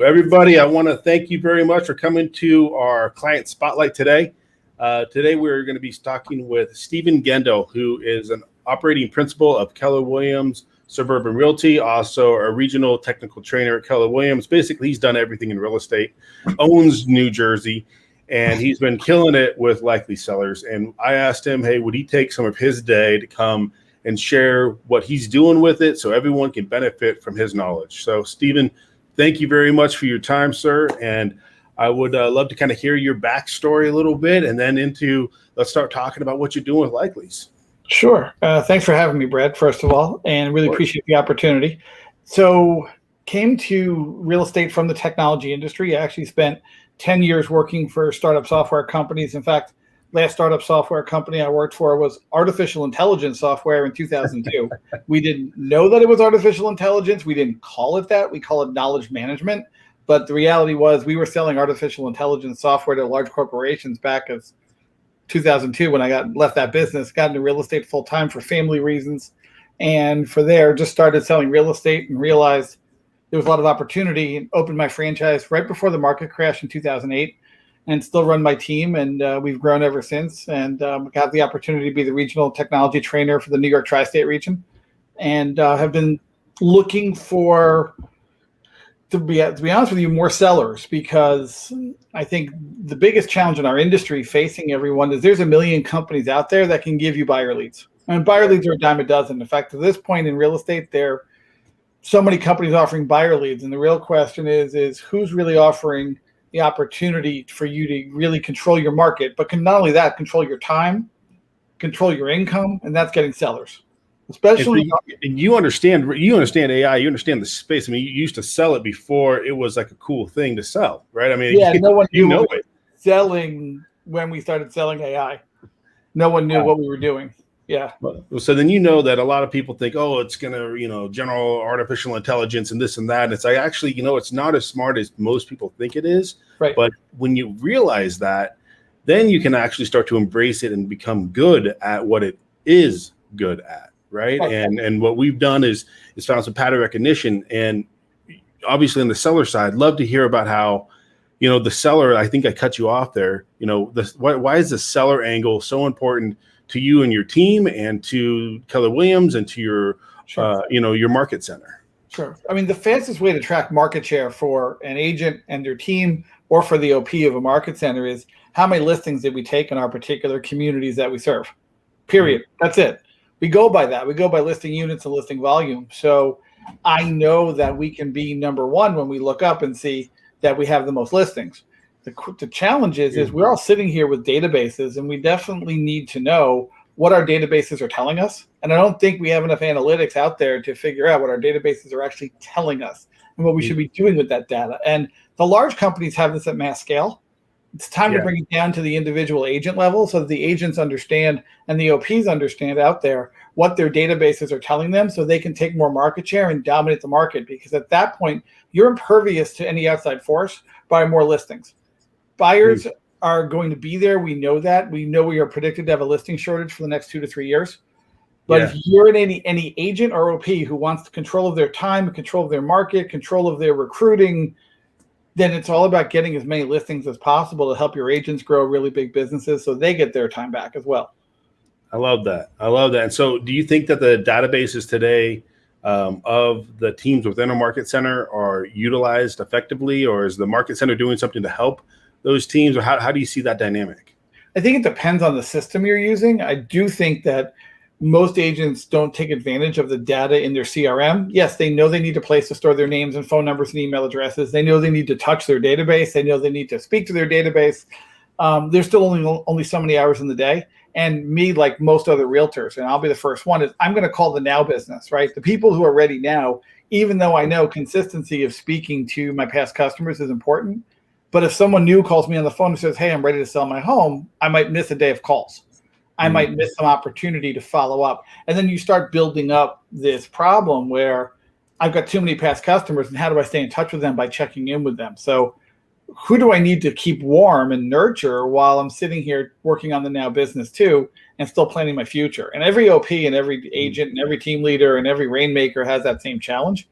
everybody, I want to thank you very much for coming to our client spotlight today. Today, we're going to be talking with Steven Gendel, who is an operating principal of Keller Williams Suburban Realty, also a regional technical trainer at Keller Williams. Basically, he's done everything in real estate, owns New Jersey, and he's been killing it with likely sellers. And I asked him, hey, would he take some of his day to come and share what he's doing with it so everyone can benefit from his knowledge. So, Steven, thank you very much for your time, sir. And I would love to kind of hear your backstory a little bit, and then let's start talking about what you're doing with Likely's. Sure. Thanks for having me, Brad, first of all, and really appreciate the opportunity. So came to real estate from the technology industry. I actually spent 10 years working for startup software companies. In fact, last startup software company I worked for was artificial intelligence software in 2002. We didn't know that it was artificial intelligence. We didn't call it that. We call it knowledge management. But the reality was we were selling artificial intelligence software to large corporations back as 2002 when I left that business, got into real estate full time for family reasons. And for there, just started selling real estate and realized there was a lot of opportunity, and opened my franchise right before the market crash in 2008. And still run my team, and we've grown ever since. And got the opportunity to be the regional technology trainer for the New York tri-state region, and have been looking for, to be honest with you, more sellers, because I think the biggest challenge in our industry facing everyone is there's a million companies out there that can give you buyer leads, and buyer leads are a dime a dozen. In fact, to this point in real estate, there are so many companies offering buyer leads, and the real question is who's really offering the opportunity for you to really control your market, but can not only that, control your time, control your income, and that's getting sellers. Especially, and you understand AI, you understand the space. I mean, you used to sell it before it was like a cool thing to sell, right? I mean, yeah, no one knew it. Selling when we started selling AI, no one knew what we were doing. Yeah. So then that a lot of people think, oh, it's going to, general artificial intelligence and this and that. And it's like, actually, it's not as smart as most people think it is. Right. But when you realize that, then you can actually start to embrace it and become good at what it is good at. Right. Okay. And what we've done is found some pattern recognition. And obviously on the seller side, love to hear about how, the seller, I think I cut you off there. Why is the seller angle so important to you and your team, and to Keller Williams, and to your, Sure. Your market center? Sure. I mean, the fastest way to track market share for an agent and their team, or for the OP of a market center, is how many listings did we take in our particular communities that we serve? Period. Mm-hmm. That's it. We go by that. We go by listing units and listing volume. So I know that we can be number one when we look up and see that we have the most listings. The challenge is we're all sitting here with databases, and we definitely need to know what our databases are telling us. And I don't think we have enough analytics out there to figure out what our databases are actually telling us and what we should be doing with that data. And the large companies have this at mass scale. It's time to bring it down to the individual agent level, so that the agents understand and the OPs understand out there what their databases are telling them, so they can take more market share and dominate the market. Because at that point, you're impervious to any outside force by more listings. Buyers are going to be there. We know that. We know we are predicted to have a listing shortage for the next 2 to 3 years. But if you're in any agent or OP who wants control of their time, control of their market, control of their recruiting, then it's all about getting as many listings as possible to help your agents grow really big businesses so they get their time back as well. I love that. And so do you think that the databases today of the teams within a market center are utilized effectively, or is the market center doing something to help those teams, or how do you see that dynamic? I think it depends on the system you're using. I do think that most agents don't take advantage of the data in their CRM. Yes, they know they need a place to store their names and phone numbers and email addresses. They know they need to touch their database. They know they need to speak to their database. There's still only so many hours in the day. And me, like most other realtors, and I'll be the first one, is I'm going to call the now business, right? The people who are ready now, even though I know consistency of speaking to my past customers is important. But if someone new calls me on the phone and says, hey, I'm ready to sell my home, I might miss a day of calls. I might miss some opportunity to follow up. And then you start building up this problem where I've got too many past customers, and how do I stay in touch with them? By checking in with them. So who do I need to keep warm and nurture while I'm sitting here working on the now business too, and still planning my future? And every OP and every agent and every team leader and every rainmaker has that same challenge.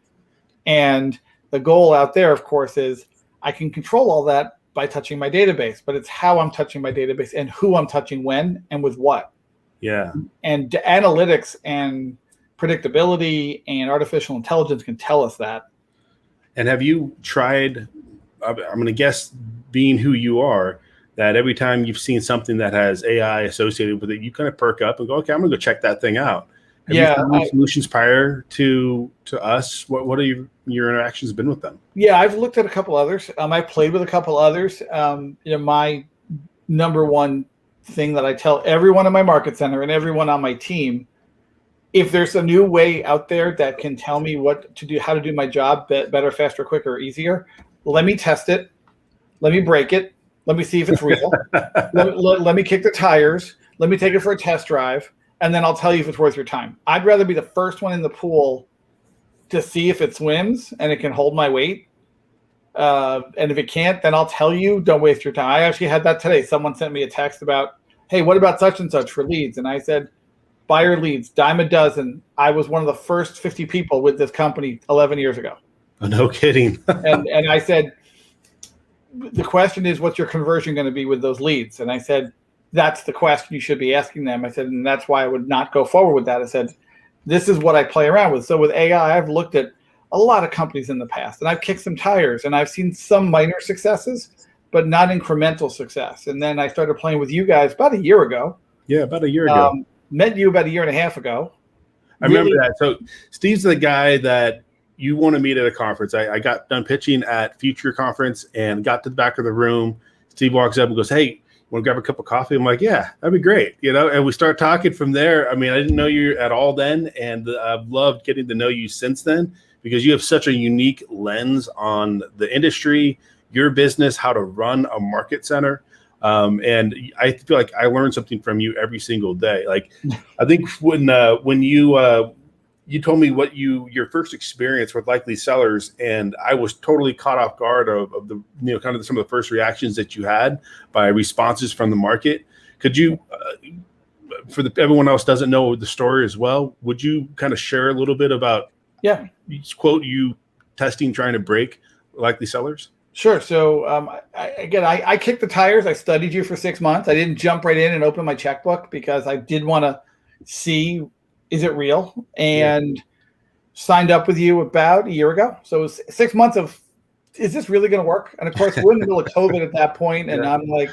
And The goal out there, of course, is I can control all that by touching my database, but it's how I'm touching my database and who I'm touching when and with what. Yeah. And analytics and predictability and artificial intelligence can tell us that. And have you tried, I'm going to guess, being who you are, that every time you've seen something that has AI associated with it, you kind of perk up and go, okay, I'm going to go check that thing out. Have you found any solutions prior to us? What are your interactions been with them? Yeah, I've looked at a couple others. I played with a couple others. My number one thing that I tell everyone in my market center and everyone on my team, if there's a new way out there that can tell me what to do, how to do my job better, faster, quicker, easier, let me test it. Let me break it. Let me see if it's real. let me kick the tires. Let me take it for a test drive. And then I'll tell you if it's worth your time. I'd rather be the first one in the pool to see if it swims and it can hold my weight. And if it can't, then I'll tell you, don't waste your time. I actually had that today. Someone sent me a text about, hey, what about such and such for leads? And I said, buyer leads, dime a dozen. I was one of the first 50 people with this company 11 years ago. Oh, no kidding. and I said, the question is, what's your conversion going to be with those leads? And I said, that's the question you should be asking them. I said, and that's why I would not go forward with that. I said, this is what I play around with. So with AI, I've looked at a lot of companies in the past, and I've kicked some tires, and I've seen some minor successes, but not incremental success. And then I started playing with you guys about a year ago. Yeah, about a year ago. Met you about a year and a half ago. I remember that. So Steve's the guy that you want to meet at a conference. I got done pitching at Future Conference and got to the back of the room. Steve walks up and goes, hey, want to grab a cup of coffee? I'm like, yeah, that'd be great. And we start talking from there. I mean, I didn't know you at all then, and I've loved getting to know you since then because you have such a unique lens on the industry, your business, how to run a market center. And I feel like I learn something from you every single day. Like, I think when you told me what your first experience with likely sellers, and I was totally caught off guard of the kind of some of the first reactions that you had by responses from the market. Could you, for everyone else doesn't know the story as well, would you kind of share a little bit about quote you testing trying to break likely sellers? Sure. So I kicked the tires. I studied you for 6 months. I didn't jump right in and open my checkbook because I did want to see, is it real? And signed up with you about a year ago. So it was 6 months of, is this really going to work? And of course, we're in the middle of COVID at that point, and I'm like,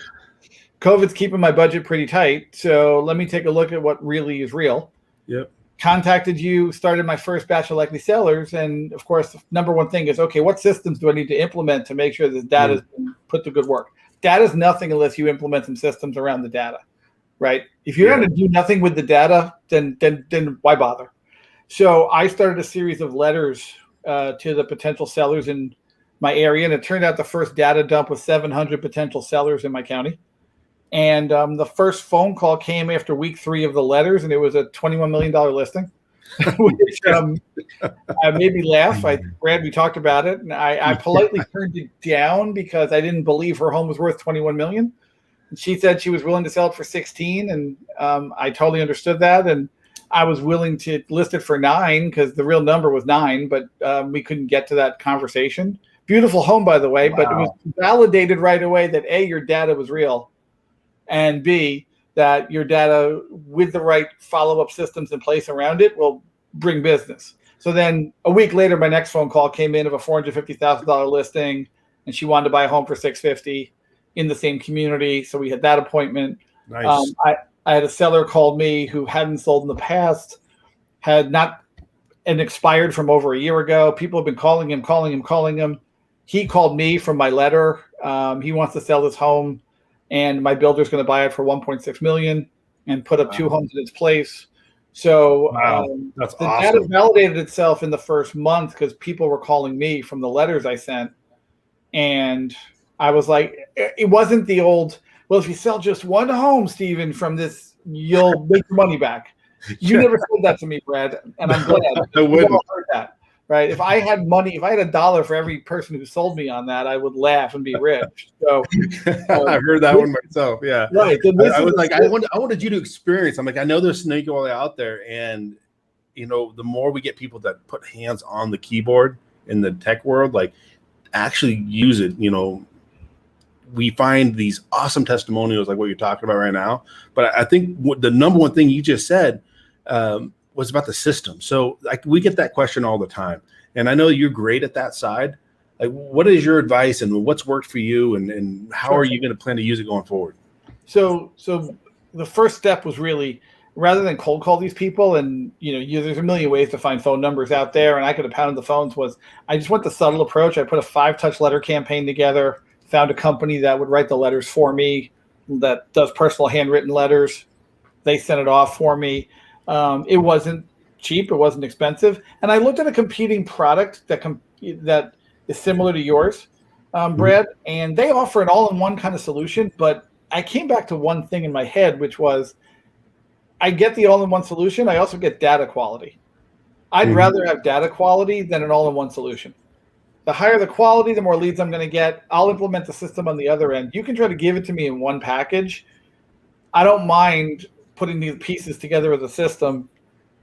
COVID's keeping my budget pretty tight. So let me take a look at what really is real. Yep. Contacted you, started my first batch of likely sellers. And of course, the number one thing is, okay, what systems do I need to implement to make sure this data is put to good work? Data is nothing unless you implement some systems around the data, right? If you're going to do nothing with the data, then why bother? So I started a series of letters to the potential sellers in my area. And it turned out the first data dump was 700 potential sellers in my county. And the first phone call came after week 3 of the letters, and it was a $21 million listing, which made me laugh. Brad, we talked about it, and I politely turned it down because I didn't believe her home was worth $21 million. And she said she was willing to sell it for 16, and I totally understood that, and I was willing to list it for 9 because the real number was 9, but we couldn't get to that conversation. Beautiful home, by the way, but it was validated right away that A, your data was real, and B, that your data with the right follow-up systems in place around it will bring business. So then a week later, my next phone call came in of a $450,000 listing, and she wanted to buy a home for $650,000 in the same community. So we had that appointment. Nice. I had a seller called me who hadn't sold in the past, had not, and expired from over a year ago. People have been calling him. He called me from my letter. He wants to sell this home, and my builder's going to buy it for $1.6 million and put up 2 homes in its place. So that's the awesome. data validated itself in the first month because people were calling me from the letters I sent. And I was like, it wasn't the old, well, if you sell just one home, Steven, from this, you'll make your money back. You never said that to me, Brad, and I'm glad. I wouldn't. You all heard that. Right. If I had money, if I had $1 for every person who sold me on that, I would laugh and be rich. So I've heard that one myself. Yeah. Right. I was like, I wanted you to experience. I'm like, I know there's snake oil out there. And, the more we get people that put hands on the keyboard in the tech world, like actually use it. We find these awesome testimonials like what you're talking about right now. But I think the number one thing you just said was about the system. So we get that question all the time. And I know you're great at that side. Like, what is your advice and what's worked for you, and how are you going to plan to use it going forward? So the first step was really, rather than cold call these people, and there's a million ways to find phone numbers out there, and I could have pounded the phones, was I just went the subtle approach. I put a 5-touch letter campaign together, found a company that would write the letters for me, that does personal handwritten letters. They sent it off for me. It wasn't cheap. It wasn't expensive. And I looked at a competing product that is similar to yours, Brad, and they offer an all-in-one kind of solution. But I came back to one thing in my head, which was I get the all-in-one solution. I also get data quality. I'd rather have data quality than an all-in-one solution. The higher the quality, the more leads I'm going to get. I'll implement the system on the other end. You can try to give it to me in one package. I don't mind putting these pieces together as a system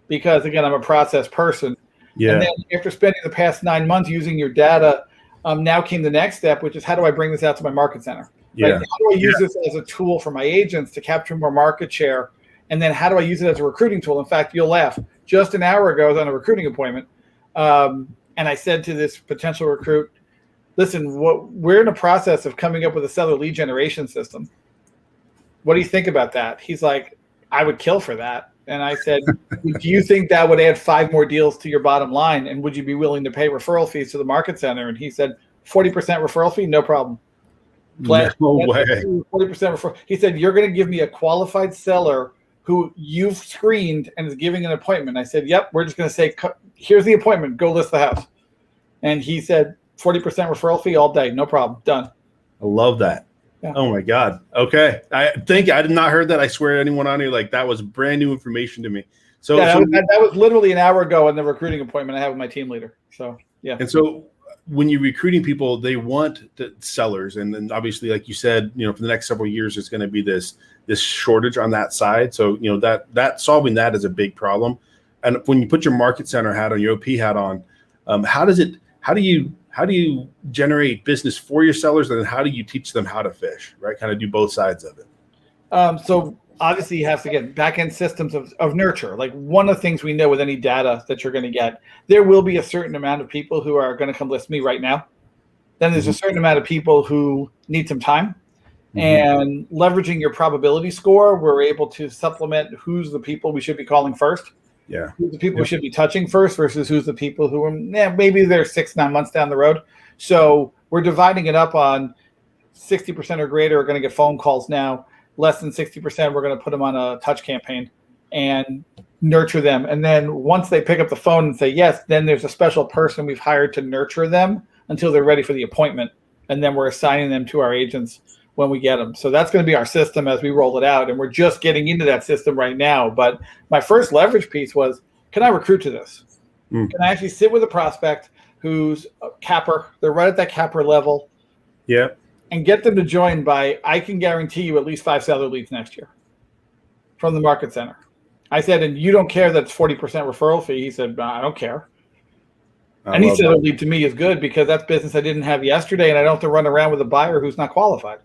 because, again, I'm a process person. Yeah. And then after spending the past 9 months using your data, now came the next step, which is how do I bring this out to my market center? Yeah. Right? How do I use this as a tool for my agents to capture more market share? And then how do I use it as a recruiting tool? In fact, you'll laugh. Just an hour ago, I was on a recruiting appointment. And I said to this potential recruit, listen, we're in a process of coming up with a seller lead generation system. What do you think about that? He's like, I would kill for that. And I said, do you think that would add 5 more deals to your bottom line? And would you be willing to pay referral fees to the market center? And he said, 40% referral fee, no problem. No way. 40% referral. He said, you're going to give me a qualified seller who you've screened and is giving an appointment. I said, yep, we're just going to say, here's the appointment, go list the house. And he said, 40% referral fee all day, no problem, done. I love that. Yeah. Oh my God. Okay. I did not heard that. I swear anyone on here, like that was brand new information to me. So, yeah, that was literally an hour ago in the recruiting appointment I have with my team leader. So, yeah. And so when you're recruiting people, they want the sellers. And then obviously, like you said, for the next several years, it's going to be this shortage on that side. So, that solving that is a big problem. And when you put your market center hat on, your OP hat on, how do you generate business for your sellers, and then how do you teach them how to fish, right? Kind of do both sides of it. So obviously you have to get back-end systems of nurture. Like one of the things we know with any data that you're going to get, there will be a certain amount of people who are going to come list me right now. Then there's a certain amount of people who need some time. And leveraging your probability score, we're able to supplement who's the people we should be calling first. Yeah. Who's the people we should be touching first versus who's the people who are maybe they're 6-9 months down the road. So we're dividing it up on 60% or greater are going to get phone calls now. Less than 60%, we're going to put them on a touch campaign and nurture them. And then once they pick up the phone and say yes, then there's a special person we've hired to nurture them until they're ready for the appointment. And then we're assigning them to our agents when we get them. So that's going to be our system as we roll it out. And we're just getting into that system right now. But my first leverage piece was, can I recruit to this? Can I actually sit with a prospect who's a capper? They're right at that capper level. Yeah. And get them to join by, I can guarantee you at least 5 seller leads next year from the market center. I said, and you don't care that it's 40% referral fee? He said, I don't care. And he said, a lead to me is good because that's business I didn't have yesterday, and I don't have to run around with a buyer who's not qualified.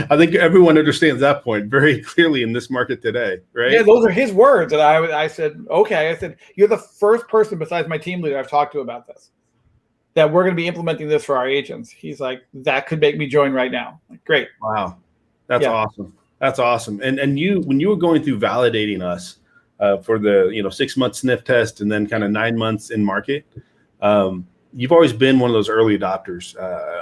I think everyone understands that point very clearly in this market today, right? Yeah, those are his words. And I said, okay. I said, you're the first person besides my team leader I've talked to about this, that we're going to be implementing this for our agents. He's like, that could make me join right now. Like, great. Wow. That's awesome. That's awesome. And you, when you were going through validating us for the 6-month sniff test and then kind of 9 months in market, you've always been one of those early adopters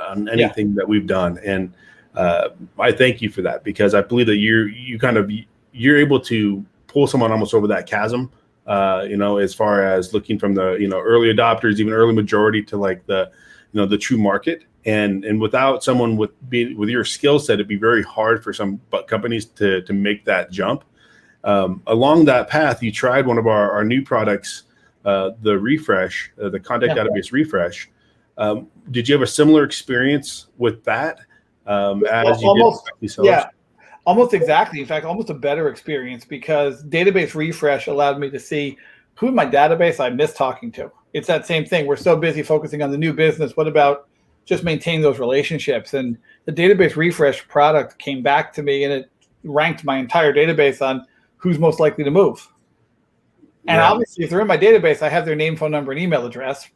on anything that we've done. And I thank you for that, because I believe that you're able to pull someone almost over that chasm, as far as looking from the, early adopters, even early majority, to like the true market. And without someone with your skill set, it'd be very hard for some companies to make that jump. Along that path, you tried one of our new products, the refresh, the contact database refresh. Did you have a similar experience with that? As you did almost exactly. In fact, almost a better experience, because database refresh allowed me to see who in my database I miss talking to. It's that same thing. We're so busy focusing on the new business. What about just maintaining those relationships? And the database refresh product came back to me, and it ranked my entire database on who's most likely to move. And obviously, if they're in my database, I have their name, phone number, and email address.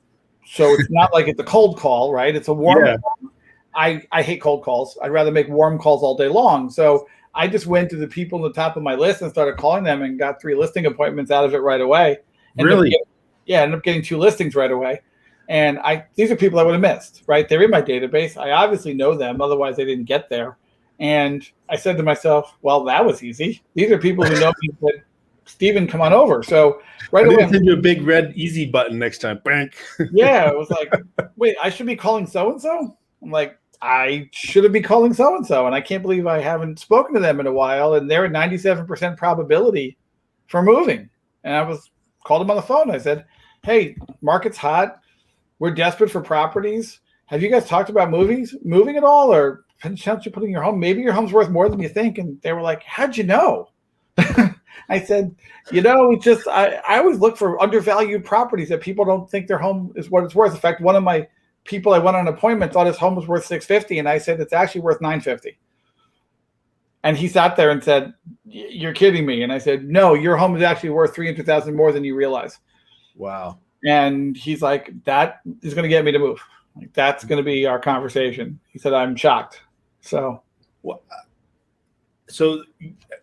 So it's not like it's a cold call, right? It's a warm call. I hate cold calls. I'd rather make warm calls all day long. So I just went to the people on the top of my list and started calling them and got 3 listing appointments out of it right away. Ended up getting 2 listings right away. And these are people I would have missed, right? They're in my database. I obviously know them. Otherwise, they didn't get there. And I said to myself, well, that was easy. These are people who know me. Said, Steven, come on over. So right away, send you a big red easy button next time. Bank. Yeah, it was like, wait, I should be calling so-and-so? I'm like, I should be calling so-and-so. And I can't believe I haven't spoken to them in a while. And they're at 97% probability for moving. And I called them on the phone. I said, hey, market's hot. We're desperate for properties. Have you guys talked about moving at all? Or potentially putting your home? Maybe your home's worth more than you think. And they were like, how'd you know? I said, it's just, I always look for undervalued properties that people don't think their home is what it's worth. In fact, one of my people I went on an appointment thought his home was worth $650, and I said, it's actually worth $950. And he sat there and said, you're kidding me. And I said, no, your home is actually worth $300,000 more than you realize. Wow. And he's like, that is going to get me to move. Like, that's going to be our conversation. He said, I'm shocked. So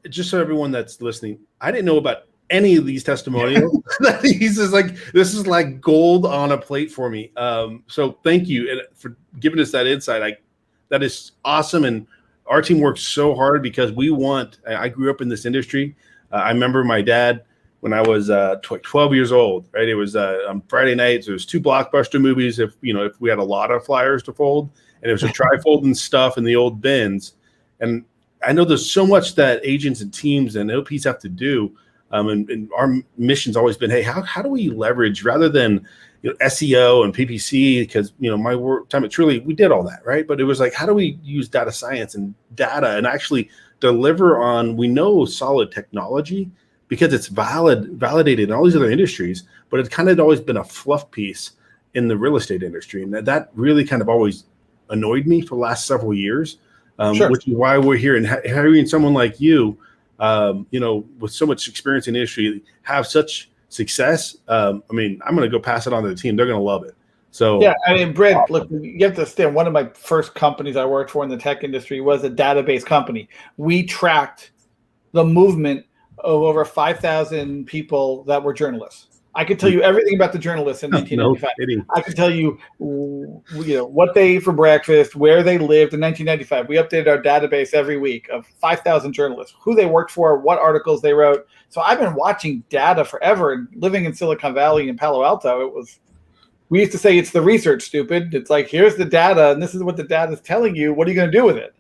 just so everyone that's listening, I didn't know about any of these testimonials. He's just like, this is like gold on a plate for me. So thank you for giving us that insight. That is awesome. And our team works so hard because I grew up in this industry. I remember my dad when I was 12 years old, right? It was on Friday nights. There was 2 blockbuster movies. If we had a lot of flyers to fold, and it was a tri-fold and stuff in the old bins. And I know there's so much that agents and teams and OPs have to do. And our mission's always been, hey, how do we leverage rather than SEO and PPC? Because my work time at Truly, we did all that, right? But it was like, how do we use data science and data and actually deliver on, we know, solid technology because it's validated in all these other industries, but it's kind of always been a fluff piece in the real estate industry. And that really kind of always annoyed me for the last several years, which is why we're here. And having someone like you, with so much experience in the industry, have such success. I'm going to go pass it on to the team. They're going to love it. So yeah, Brett, look, you have to understand, one of my first companies I worked for in the tech industry was a database company. We tracked the movement of over 5,000 people that were journalists. I could tell you everything about the journalists in 1995. I could tell you, what they ate for breakfast, where they lived in 1995. We updated our database every week of 5,000 journalists, who they worked for, what articles they wrote. So I've been watching data forever. And living in Silicon Valley and Palo Alto, we used to say it's the research, stupid. It's like, here's the data, and this is what the data is telling you. What are you going to do with it?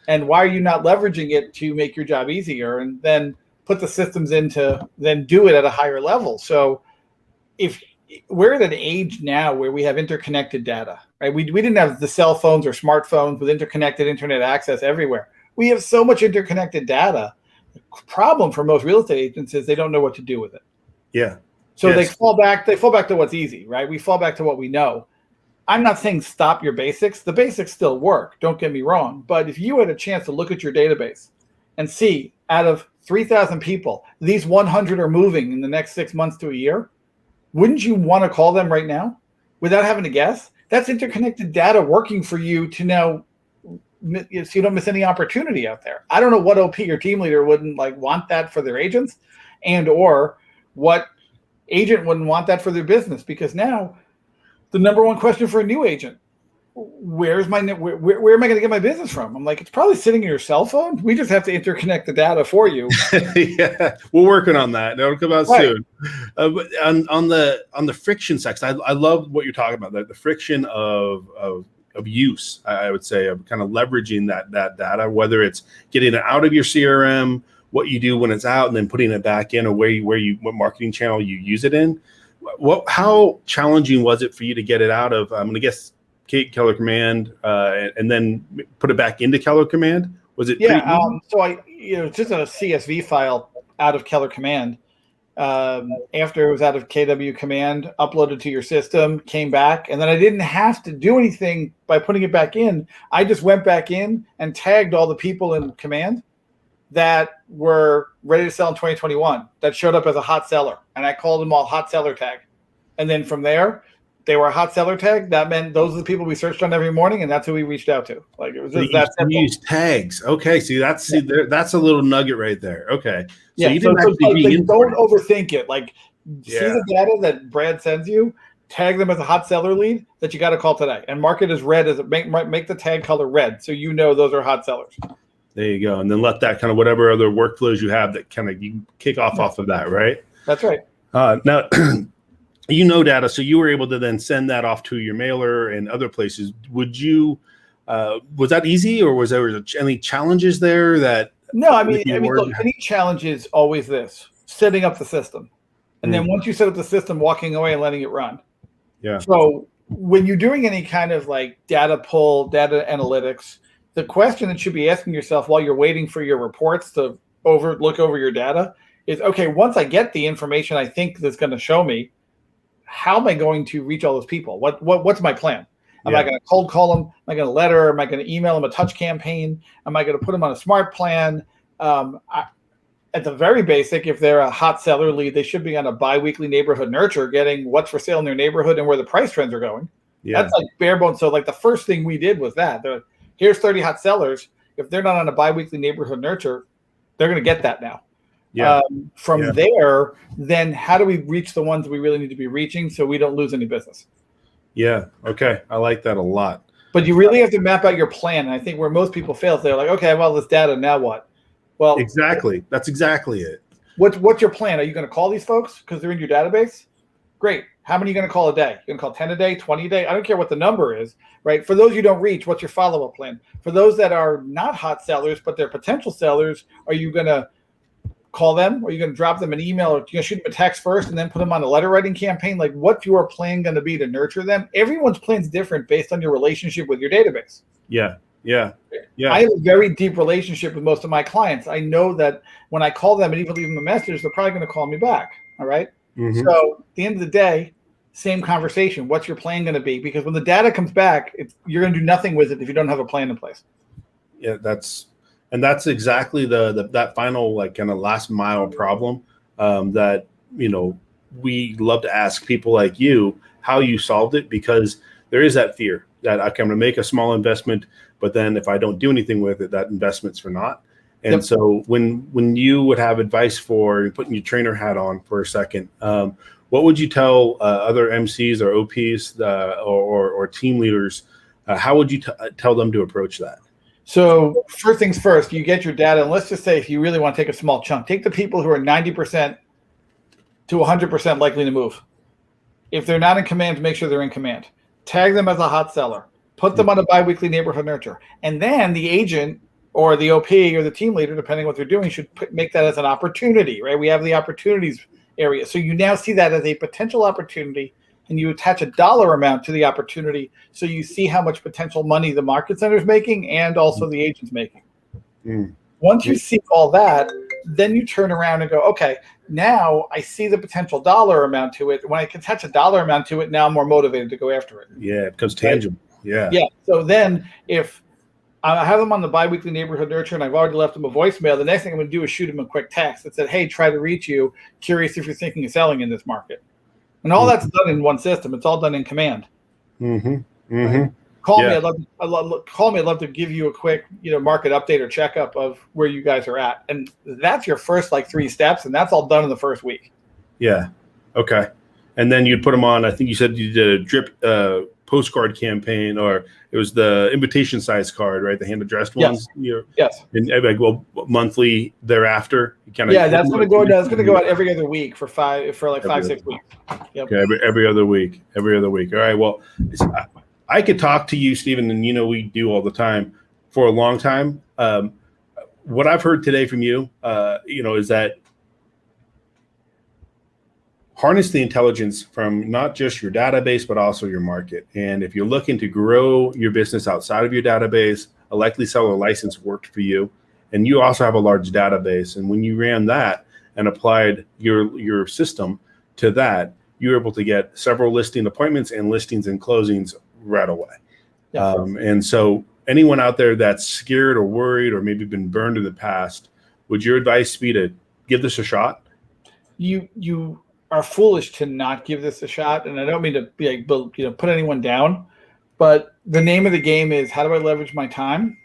And why are you not leveraging it to make your job easier and then put the systems into then do it at a higher level? So if we're at an age now where we have interconnected data, right? We didn't have the cell phones or smartphones with interconnected internet access everywhere. We have so much interconnected data. The problem for most real estate agents is they don't know what to do with it. Yeah. So they fall back to what's easy, right? We fall back to what we know. I'm not saying stop your basics. The basics still work. Don't get me wrong. But if you had a chance to look at your database and see out of 3,000 people, these 100 are moving in the next 6 months to a year, wouldn't you want to call them right now without having to guess? That's interconnected data working for you to know, so you don't miss any opportunity out there. I don't know what OP or team leader wouldn't want that for their agents, and or what agent wouldn't want that for their business. Because now the number one question for a new agent, where am I going to get my business from? I'm like, it's probably sitting in your cell phone. We just have to interconnect the data for you. Yeah, we're working on that. That'll come out soon. But on the friction section, I love what you're talking about. The friction of use, I would say, of kind of leveraging that data, whether it's getting it out of your CRM, what you do when it's out, and then putting it back in, or what marketing channel you use it in. How challenging was it for you to get it out of? I'm going to guess Keller Command, and then put it back into Keller Command? Was it? Yeah. So just a CSV file out of Keller Command, after it was out of KW command, uploaded to your system, came back, and then I didn't have to do anything by putting it back in. I just went back in and tagged all the people in command that were ready to sell in 2021 that showed up as a hot seller, and I called them all hot seller tag. And then from there, they were a hot seller tag. That meant those are the people we searched on every morning, and that's who we reached out to. Like, it was just that simple. You use tags. Okay, see, that's a little nugget right there. Okay, so yeah, you didn't don't overthink it. Like, see the data that Brad sends you, tag them as a hot seller lead that you got to call today, and mark it as red. As make the tag color red, so you know those are hot sellers. There you go, and then let that kind of whatever other workflows you have that kind of you kick off of that, right? That's right. Now. You know data, so you were able to then send that off to your mailer and other places. Would you? Was that easy, or was there any challenges there? That no, I mean, look, any challenge is always this: setting up the system, and then once you set up the system, walking away and letting it run. Yeah. So when you're doing any kind of like data pull, data analytics, the question that you should be asking yourself while you're waiting for your reports to look over your data is, okay, once I get the information I think that's going to show me, how am I going to reach all those people? What's my plan? Am I going to cold call them? Am I going to letter? Am I going to email them a touch campaign? Am I going to put them on a smart plan? At the very basic, if they're a hot seller lead, they should be on a biweekly neighborhood nurture, getting what's for sale in their neighborhood and where the price trends are going. Yeah. That's like bare bones. So like the first thing we did was that. Here's 30 hot sellers. If they're not on a biweekly neighborhood nurture, they're going to get that now. Yeah. From there, then how do we reach the ones we really need to be reaching so we don't lose any business? Yeah. Okay. I like that a lot. But you really have to map out your plan. And I think where most people fail, they're like, okay, I have all this data. Now what? Well, exactly. That's exactly it. What's your plan? Are you going to call these folks because they're in your database? Great. How many are you going to call a day? You're going to call 10 a day, 20 a day? I don't care what the number is, right? For those you don't reach, what's your follow-up plan? For those that are not hot sellers, but they're potential sellers, are you going to call them, or are you going to drop them an email, or are you going to shoot them a text first and then put them on a letter writing campaign? Like, what's your plan going to be to nurture them? Everyone's plan is different based on your relationship with your database. Yeah. I have a very deep relationship with most of my clients. I know that when I call them and even leave them a message, they're probably going to call me back. All right. Mm-hmm. So at the end of the day, same conversation. What's your plan going to be? Because when the data comes back, you're going to do nothing with it if you don't have a plan in place. Yeah, that's exactly that final like kind of last mile problem that we love to ask people like you how you solved it, because there is that fear that I'm going to make a small investment, but then if I don't do anything with it, that investment's for naught. And so when you would have advice for putting your trainer hat on for a second, what would you tell other MCs or OPs or team leaders? How would you tell them to approach that? So first things first, you get your data, and let's just say if you really want to take a small chunk, take the people who are 90% to 100% likely to move. If they're not in command, make sure they're in command. Tag them as a hot seller. Put them on a biweekly neighborhood nurture. And then the agent or the OP or the team leader, depending on what they're doing, should make that as an opportunity, right? We have the opportunities area. So you now see that as a potential opportunity, and you attach a dollar amount to the opportunity, so you see how much potential money the market center is making and also the agent's making. Once you see all that, then you turn around and go, okay, now I see the potential dollar amount to it. When I can attach a dollar amount to it, now I'm more motivated to go after it. Yeah, it becomes tangible. Right? Yeah. So then if I have them on the biweekly neighborhood nurture and I've already left them a voicemail, the next thing I'm going to do is shoot them a quick text that said, hey, try to reach you. Curious if you're thinking of selling in this market. And all that's done in one system. It's all done in command. Right? Call me. I'd love to give you a quick, market update or checkup of where you guys are at. And that's your first 3 steps, and that's all done in the first week. Yeah. Okay. And then you'd put them on. I think you said you did a drip postcard campaign, or it was the invitation size card, right? The hand addressed ones. Yes. And monthly thereafter. That's going to go. That's going to go out every other week for 5-6 weeks. Yep. Okay. Every other week. All right. Well, I could talk to you, Steven, and we do all the time for a long time. What I've heard today from you, is that harness the intelligence from not just your database, but also your market. And if you're looking to grow your business outside of your database, a likely seller license worked for you. And you also have a large database. And when you ran that, and applied your system to that, you're able to get several listing appointments and listings and closings right away. Yeah. And so anyone out there that's scared or worried or maybe been burned in the past, would your advice be to give this a shot? You are foolish to not give this a shot, and I don't mean to be like, put anyone down, but the name of the game is, how do I leverage my time,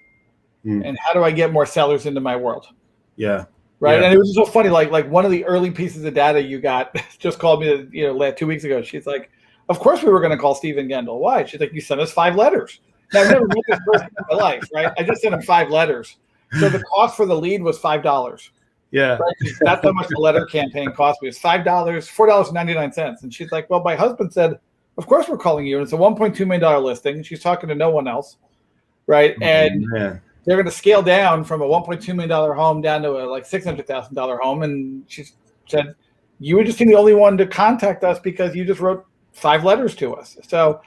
and how do I get more sellers into my world? Yeah. Right. Yeah. And it was so funny. Like one of the early pieces of data you got just called me, 2 weeks ago. She's like, of course we were going to call Steven Gendel. Why? She's like, you sent us 5 letters. Now, I've never met this person in my life, right? I just sent him 5 letters. So the cost for the lead was $5. Yeah. Right? That's how much the letter campaign cost me. It's $5, $4.99. And she's like, well, my husband said, of course we're calling you. And it's a $1.2 million listing. And she's talking to no one else. Right. And they're going to scale down from a $1.2 million home down to a $600,000 home. And she said, you were just the only one to contact us because you just wrote 5 letters to us. So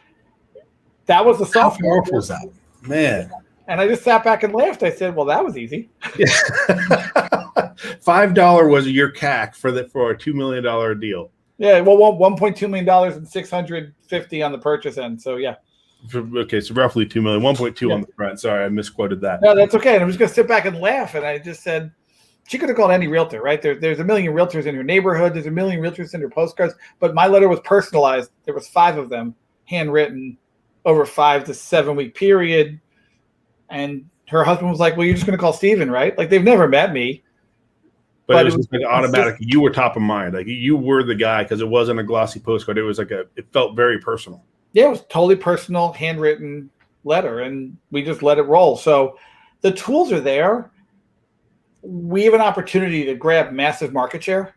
that was the software. How powerful is that, man? And I just sat back and laughed. I said, well, that was easy. $5 was your CAC for a $2 million deal. Yeah, well, $1.2 million and $650 on the purchase end. So yeah. Okay, so roughly 2 million, 1.2 on the front. Sorry, I misquoted that. No, that's okay. And I'm just going to sit back and laugh. And I just said, she could have called any realtor, right? There's a million realtors in her neighborhood. There's a million realtors in her postcards. But my letter was personalized. There was 5 of them, handwritten over 5 to 7 week period. And her husband was like, well, you're just going to call Steven, right? Like, they've never met me. But it was like automatic. You were top of mind. Like, you were the guy because it wasn't a glossy postcard. It was like it felt very personal. Yeah, it was totally personal, handwritten letter, and we just let it roll. So the tools are there. We have an opportunity to grab massive market share,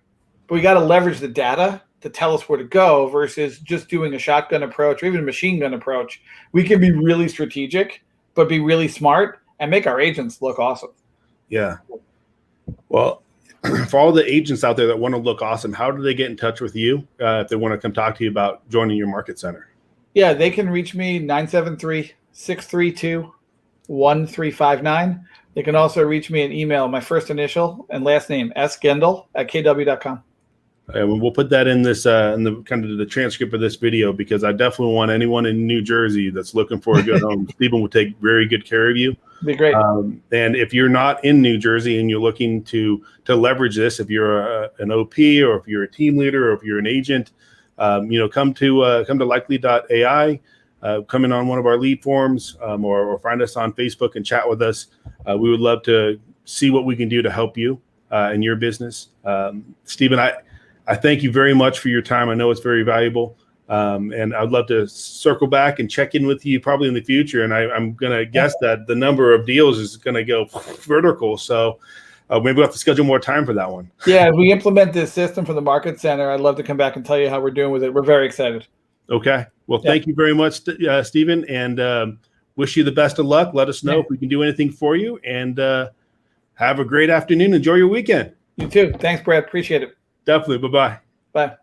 but we got to leverage the data to tell us where to go versus just doing a shotgun approach or even a machine gun approach. We can be really strategic, but be really smart and make our agents look awesome. Yeah. Well, for all the agents out there that want to look awesome, how do they get in touch with you if they want to come talk to you about joining your market center? Yeah, they can reach me 973-632-1359. They can also reach me an email, my first initial and last name, sgendel@kw.com. And we'll put that in this in the kind of the transcript of this video, because I definitely want anyone in New Jersey that's looking for a good home. Steven will take very good care of you. Be great. And if you're not in New Jersey and you're looking to leverage this, if you're an OP or if you're a team leader or if you're an agent, come to likely.ai, come in on one of our lead forms, or find us on Facebook and chat with us. We would love to see what we can do to help you in your business. Steven, I thank you very much for your time. I know it's very valuable. And I'd love to circle back and check in with you probably in the future. And I'm going to guess that the number of deals is going to go vertical. So maybe we'll have to schedule more time for that one. Yeah, if we implement this system for the market center, I'd love to come back and tell you how we're doing with it. We're very excited. Okay. Well, thank you very much, Steven, and wish you the best of luck. Let us know if we can do anything for you, and have a great afternoon. Enjoy your weekend. You too. Thanks, Brad. Appreciate it. Definitely. Bye-bye. Bye.